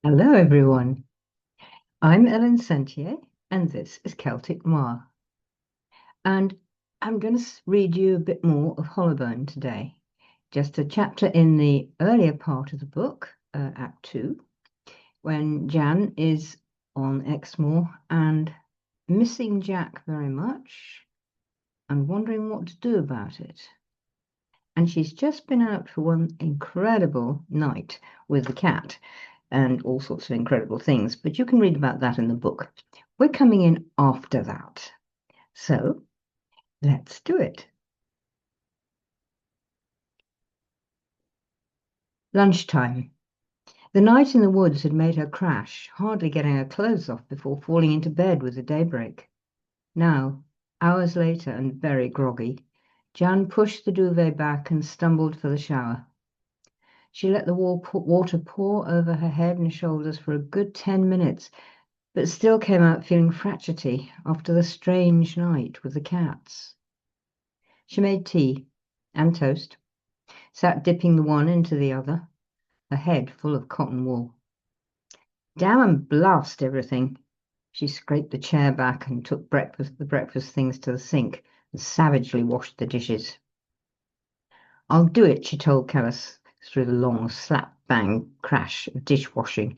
Hello, everyone. I'm Ellen Sentier, and this is Celtic Noir. And I'm going to read you a bit more of Hollowbone today. Just a chapter in the earlier part of the book, Act 2, when Jan is on Exmoor and missing Jack very much and wondering what to do about it. And she's just been out for one incredible night with the cat and all sorts of incredible things, but you can read about that in the book. We're coming in after that. So let's do it. Lunchtime. The night in the woods had made her crash, hardly getting her clothes off before falling into bed with the daybreak. Now, hours later and very groggy, Jan pushed the duvet back and stumbled for the shower. She let the water pour over her head and shoulders for a good 10 minutes, but still came out feeling fracturety after the strange night with the cats. She made tea and toast, sat dipping the one into the other, her head full of cotton wool. Damn and blast everything. She scraped the chair back and took the breakfast things to the sink and savagely washed the dishes. I'll do it, she told Callis through the long slap bang crash of dishwashing.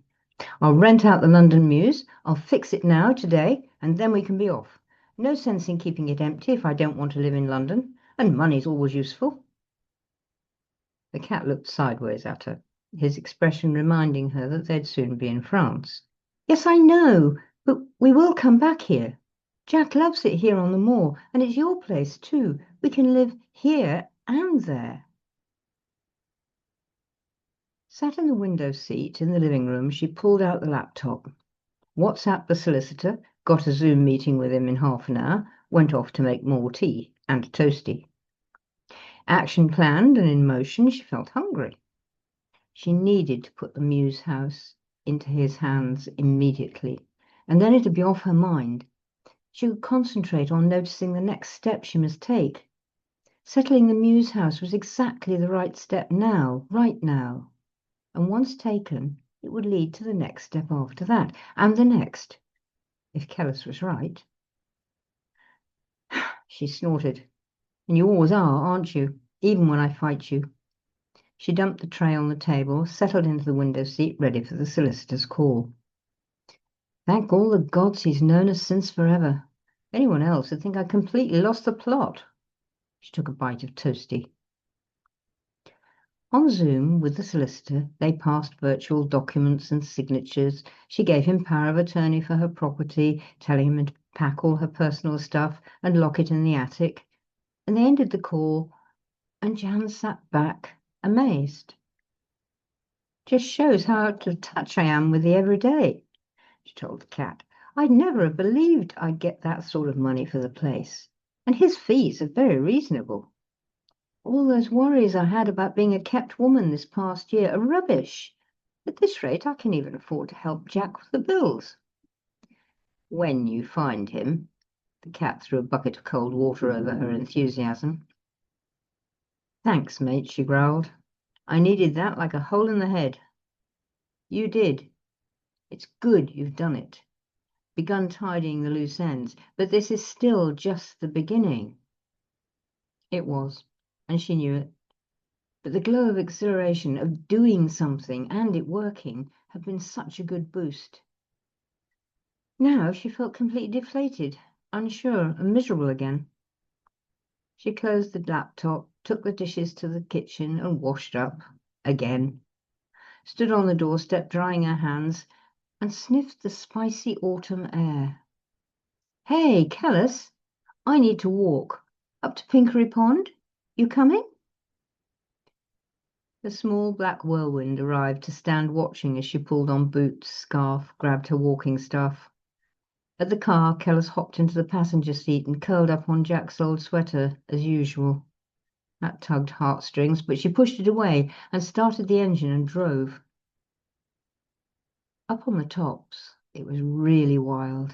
I'll rent out the London Mews. I'll fix it now, today, and then we can be off. No sense in keeping it empty if I don't want to live in London, and money's always useful. The cat looked sideways at her, his expression reminding her that they'd soon be in France. Yes, I know, but we will come back here. Jack loves it here on the moor, and it's your place too. We can live here and there. Sat in the window seat in the living room, she pulled out the laptop, WhatsApped the solicitor, got a Zoom meeting with him in half an hour, went off to make more tea and toasty. Action planned and in motion, she felt hungry. She needed to put the Mews house into his hands immediately, and then it'd be off her mind. She could concentrate on noticing the next step she must take. Settling the Mews house was exactly the right step now, right now. And once taken, it would lead to the next step after that, and the next, if Kellis was right. She snorted. And you always are, aren't you? Even when I fight you. She dumped the tray on the table, settled into the window seat, ready for the solicitor's call. Thank all the gods he's known us since forever. Anyone else would think I completely lost the plot. She took a bite of toasty. On Zoom with the solicitor, they passed virtual documents and signatures. She gave him power of attorney for her property, telling him to pack all her personal stuff and lock it in the attic. And they ended the call, and Jan sat back, amazed. Just shows how out of touch I am with the everyday, she told the cat. I'd never have believed I'd get that sort of money for the place. And his fees are very reasonable. All those worries I had about being a kept woman this past year are rubbish. At this rate, I can even afford to help Jack with the bills. When you find him, the cat threw a bucket of cold water over her enthusiasm. Thanks, mate, she growled. I needed that like a hole in the head. You did. It's good you've done it. Begun tidying the loose ends, but this is still just the beginning. It was, and she knew it. But the glow of exhilaration of doing something and it working had been such a good boost. Now she felt completely deflated, unsure, and miserable again. She closed the laptop, took the dishes to the kitchen and washed up again, stood on the doorstep drying her hands, and sniffed the spicy autumn air. Hey, Callis, I need to walk. Up to Pinkery Pond? You coming? The small black whirlwind arrived to stand watching as she pulled on boots, scarf, grabbed her walking staff. At the car, Kellis hopped into the passenger seat and curled up on Jack's old sweater, as usual. That tugged heartstrings, but she pushed it away and started the engine and drove. Up on the tops, it was really wild.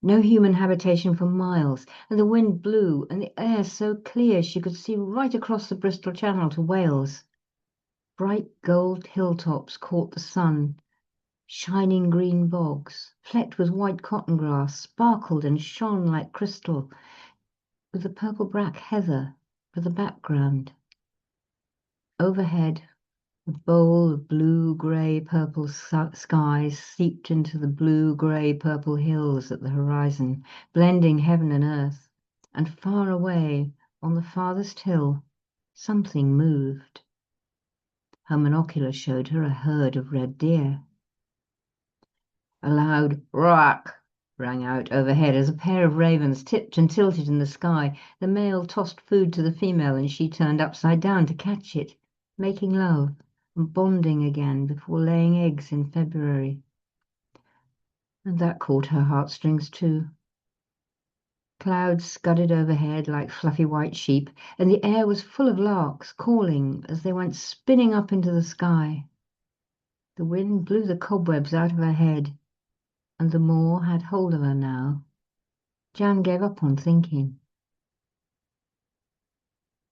No human habitation for miles, and the wind blew and the air so clear she could see right across the Bristol Channel to Wales. Bright gold hilltops caught the sun, Shining green bogs, flecked with white cotton grass, sparkled and shone like crystal, with the purple-black heather for the background. Overhead, a bowl of blue-grey-purple skies seeped into the blue-grey-purple hills at the horizon, blending heaven and earth. And far away, on the farthest hill, something moved. Her monocular showed her a herd of red deer. A loud "rock" rang out overhead as a pair of ravens tipped and tilted in the sky. The male tossed food to the female, and she turned upside down to catch it, making love and bonding again before laying eggs in February. And that caught her heartstrings too. Clouds scudded overhead like fluffy white sheep, and the air was full of larks calling as they went spinning up into the sky. The wind blew the cobwebs out of her head, and the moor had hold of her now. Jan gave up on thinking.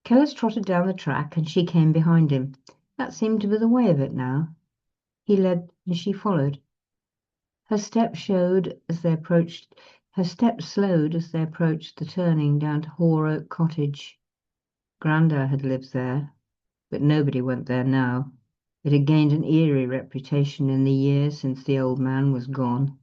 Kellis trotted down the track, and she came behind him. That seemed to be the way of it now. He led, and she followed. Her steps slowed as they approached the turning down to Hoar Oak Cottage. Granda had lived there, but nobody went there now. It had gained an eerie reputation in the years since the old man was gone.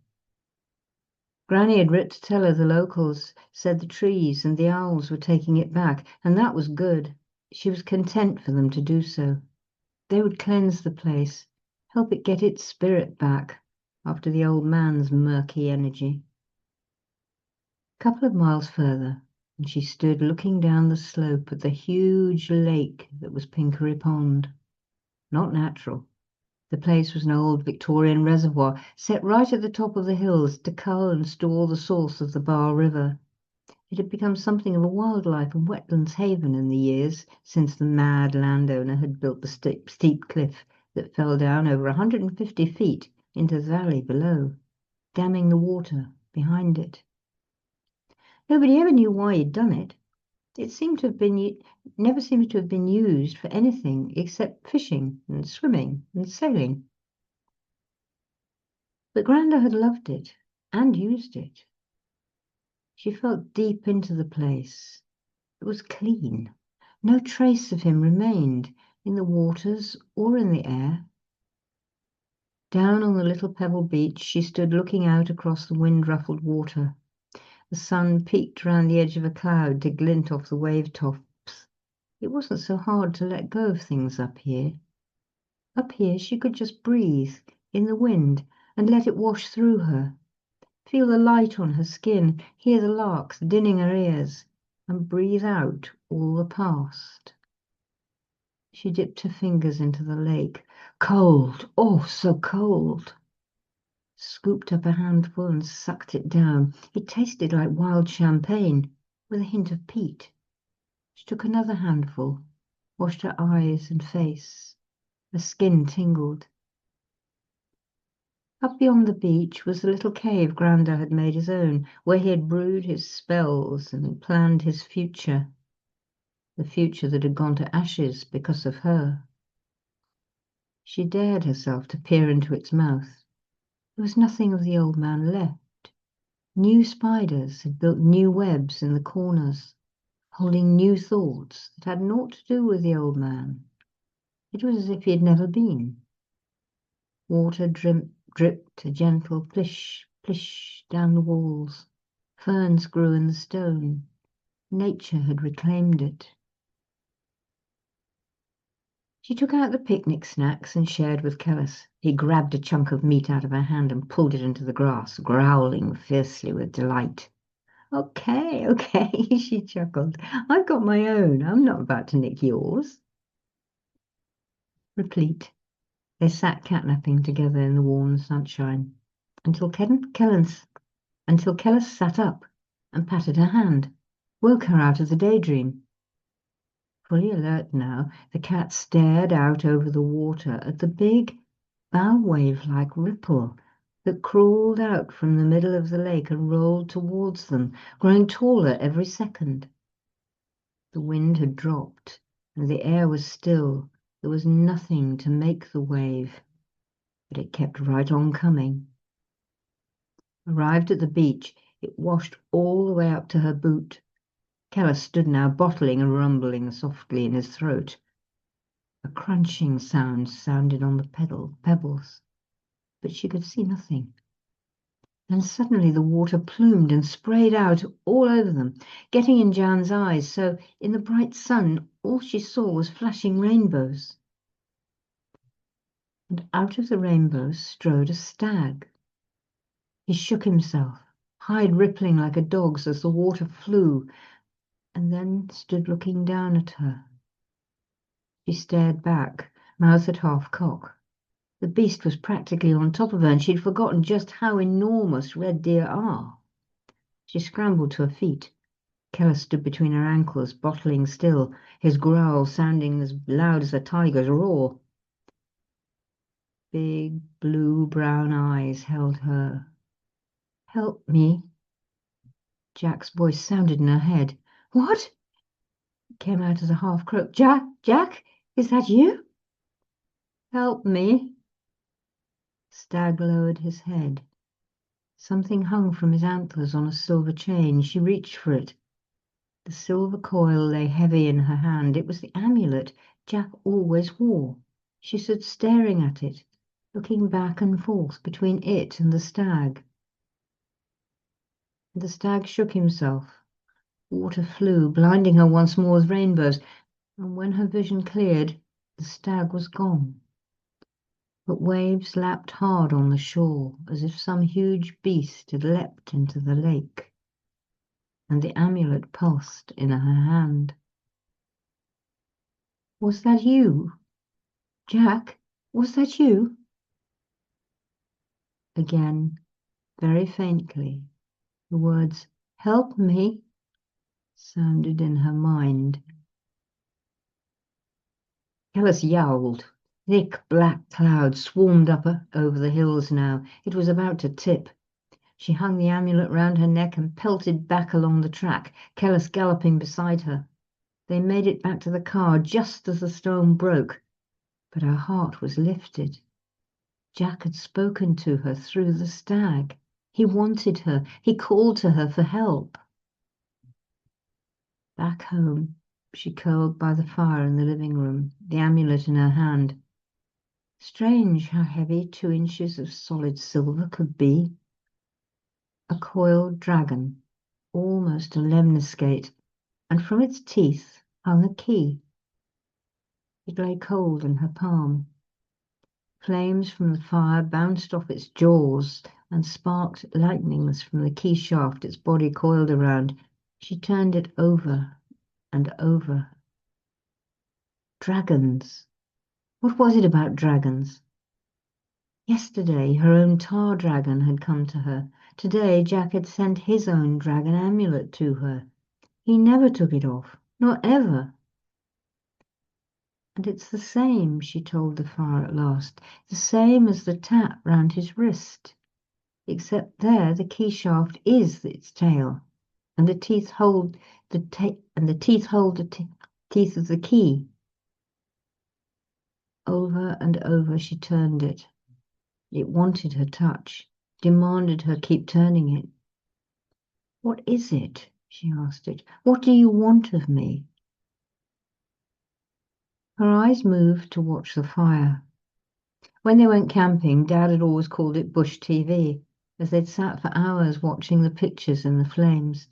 Granny had writ to tell her the locals said the trees and the owls were taking it back, and that was good. She was content for them to do so. They would cleanse the place, help it get its spirit back after the old man's murky energy. A couple of miles further, and she stood looking down the slope at the huge lake that was Pinkery Pond. Not natural. The place was an old Victorian reservoir set right at the top of the hills to cull and store the source of the Bar River. It had become something of a wildlife and wetlands haven in the years since the mad landowner had built the steep cliff that fell down over 150 feet into the valley below, damming the water behind it. Nobody ever knew why he'd done it. It seemed to have been never seemed to have been used for anything except fishing and swimming and sailing. But Granda had loved it and used it. She felt deep into the place. It was clean. No trace of him remained in the waters or in the air. Down on the little pebble beach, she stood looking out across the wind-ruffled water. The sun peeked round the edge of a cloud to glint off the wave tops. It wasn't so hard to let go of things up here. Up here she could just breathe in the wind and let it wash through her. Feel the light on her skin, hear the larks dinning her ears, and breathe out all the past. She dipped her fingers into the lake. Cold, oh, so cold. Scooped up a handful and sucked it down. It tasted like wild champagne with a hint of peat. She took another handful, washed her eyes and face. Her skin tingled. Up beyond the beach was the little cave Granda had made his own, where he had brewed his spells and planned his future, the future that had gone to ashes because of her. She dared herself to peer into its mouth. There was nothing of the old man left. New spiders had built new webs in the corners, holding new thoughts that had naught to do with the old man. It was as if he had never been. Water dripped a gentle plish, plish down the walls. Ferns grew in the stone. Nature had reclaimed it. She took out the picnic snacks and shared with Kellis. He grabbed a chunk of meat out of her hand and pulled it into the grass, growling fiercely with delight. Okay, okay, she chuckled. I've got my own. I'm not about to nick yours. Replete, they sat catnapping together in the warm sunshine until Kellis sat up and patted her hand, woke her out of the daydream. Fully alert now, the cat stared out over the water at the big, bow wave-like ripple that crawled out from the middle of the lake and rolled towards them, growing taller every second. The wind had dropped, and the air was still. There was nothing to make the wave. but it kept right on coming. Arrived at the beach, it washed all the way up to her boot. Keller stood now, bottling and rumbling softly in his throat. A crunching sound sounded on the pebbles, but she could see nothing. Then suddenly the water plumed and sprayed out all over them, getting in Jan's eyes, so in the bright sun all she saw was flashing rainbows. And out of the rainbows strode a stag. He shook himself, hide rippling like a dog's as the water flew, and then stood looking down at her. She stared back, mouth at half cock. The beast was practically on top of her, and she'd forgotten just how enormous red deer are. She scrambled to her feet. Keller stood between her ankles, bottling still, his growl sounding as loud as a tiger's roar. Big blue-brown eyes held her. "Help me." Jack's voice sounded in her head. "What?" It came out as a half croak. Jack, is that you?" "Help me." Stag lowered his head. Something hung from his antlers on a silver chain. She reached for it. The silver coil lay heavy in her hand. It was the amulet Jack always wore. She stood staring at it, looking back and forth between it and the stag. The stag shook himself. Water flew, blinding her once more with rainbows, and when her vision cleared, the stag was gone. But waves lapped hard on the shore, as if some huge beast had leapt into the lake, and the amulet pulsed in her hand. "Was that you? Jack, was that you?" Again, very faintly, the words, "Help me," sounded in her mind. Kellis yowled. Thick black clouds swarmed up over the hills now. It was about to tip. She hung the amulet round her neck and pelted back along the track, Kellis galloping beside her. They made it back to the car just as the storm broke, but her heart was lifted. Jack had spoken to her through the stag. He wanted her. He called to her for help. Back home, she curled by the fire in the living room, the amulet in her hand. Strange how heavy 2 inches of solid silver could be. A coiled dragon, almost a lemniscate, and from its teeth hung a key. It lay cold in her palm. Flames from the fire bounced off its jaws and sparked lightnings from the key shaft its body coiled around. She turned it over and over. Dragons. What was it about dragons? Yesterday, her own tar dragon had come to her. Today, Jack had sent his own dragon amulet to her. He never took it off, not ever. "And it's the same," she told the fire at last, "the same as the tap round his wrist, except there the key shaft is its tail, and the teeth hold the teeth of the key." Over and over she turned it. It wanted her touch, demanded her keep turning it. "What is it?" she asked it. "What do you want of me?" Her eyes moved to watch the fire. When they went camping, Dad had always called it bush TV, as they'd sat for hours watching the pictures in the flames.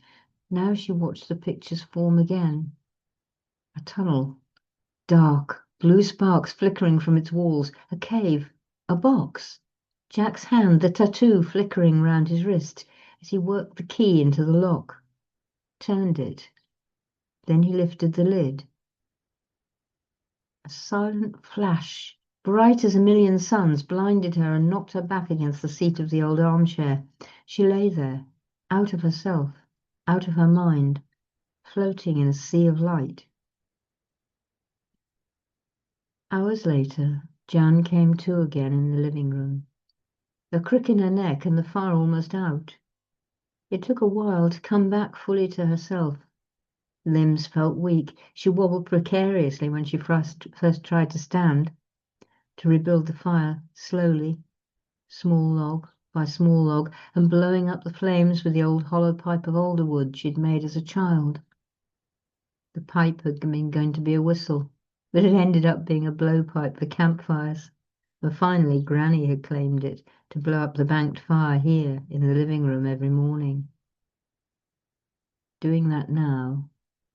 Now she watched the pictures form again. A tunnel, dark, blue sparks flickering from its walls, a cave, a box. Jack's hand, the tattoo flickering round his wrist as he worked the key into the lock, turned it. Then he lifted the lid. A silent flash, bright as a million suns, blinded her and knocked her back against the seat of the old armchair. She lay there, out of herself, out of her mind, floating in a sea of light. Hours later, Jan came to again in the living room, a crick in her neck and the fire almost out. It took a while to come back fully to herself. Limbs felt weak. She wobbled precariously when she first tried to stand. to rebuild the fire slowly, small log by small log, and blowing up the flames with the old hollow pipe of alder wood she'd made as a child. The pipe had been going to be a whistle, but it ended up being a blowpipe for campfires. And finally, Granny had claimed it to blow up the banked fire here in the living room every morning. Doing that now,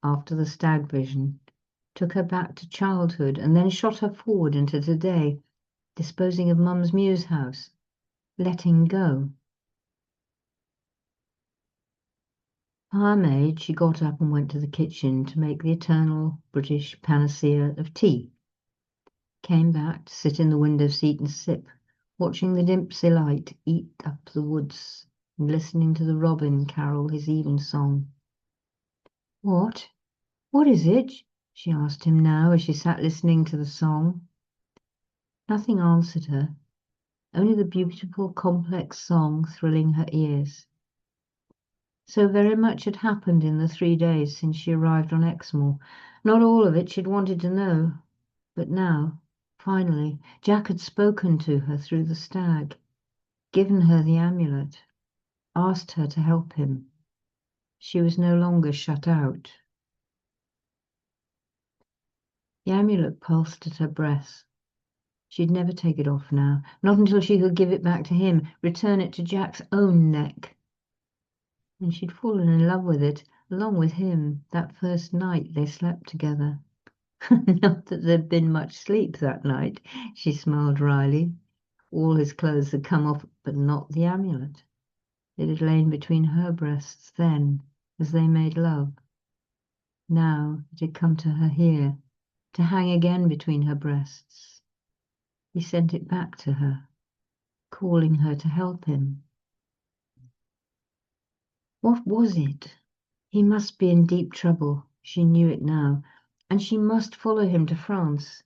after the stag vision, took her back to childhood and then shot her forward into today, disposing of Mum's Mews house, letting go. Barmaid, she got up and went to the kitchen to make the eternal British panacea of tea. Came back to sit in the window seat and sip, watching the Dempsey light eat up the woods and listening to the robin carol his evensong. What? What is it? She asked him now as she sat listening to the song. Nothing answered her, only the beautiful, complex song thrilling her ears. So very much had happened in the 3 days since she arrived on Exmoor. Not all of it she'd wanted to know, but now, finally, Jack had spoken to her through the stag, given her the amulet, asked her to help him. She was no longer shut out. The amulet pulsed at her breast. She'd never take it off now, not until she could give it back to him, return it to Jack's own neck. And she'd fallen in love with it, along with him, that first night they slept together. Not that there'd been much sleep that night, she smiled wryly. All his clothes had come off, but not the amulet. It had lain between her breasts then, as they made love. Now it had come to her here, to hang again between her breasts. He sent it back to her, calling her to help him. What was it? He must be in deep trouble. She knew it now, and she must follow him to France.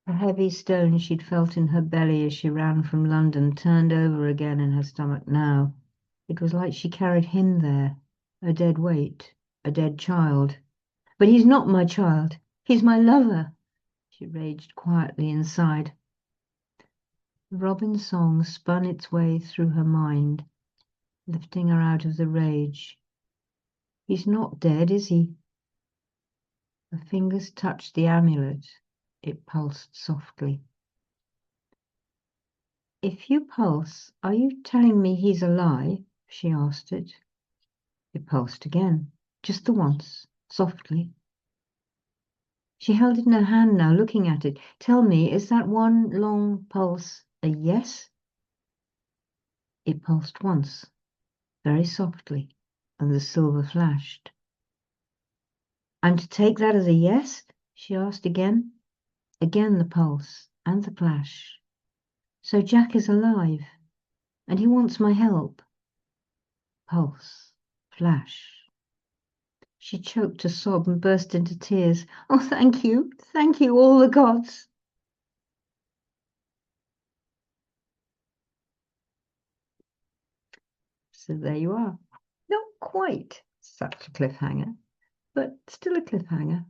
The heavy stone she'd felt in her belly as she ran from London turned over again in her stomach now. It was like she carried him there, a dead weight, a dead child. But he's not my child. He's my lover, she raged quietly inside. The robin song spun its way through her mind, lifting her out of the rage. He's not dead, is he? Her fingers touched the amulet. It pulsed softly. If you pulse, are you telling me he's alive? She asked it. It pulsed again, just the once, softly. She held it in her hand now, looking at it. Tell me, is that one long pulse a yes? It pulsed once, very softly, and the silver flashed. I'm to take that as a yes? She asked again. Again the pulse and the flash. So Jack is alive, and he wants my help. Pulse, flash. She choked a sob and burst into tears. Oh, thank you, all the gods. So there you are. Not quite such a cliffhanger, but still a cliffhanger.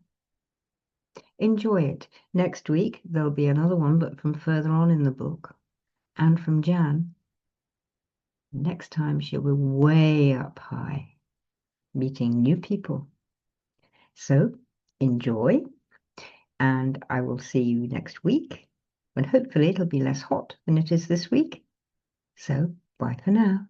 Enjoy it. Next week, there'll be another one, but from further on in the book. And from Jan, next time she'll be way up high, meeting new people. So enjoy, and I will see you next week, when hopefully it'll be less hot than it is this week. So bye for now.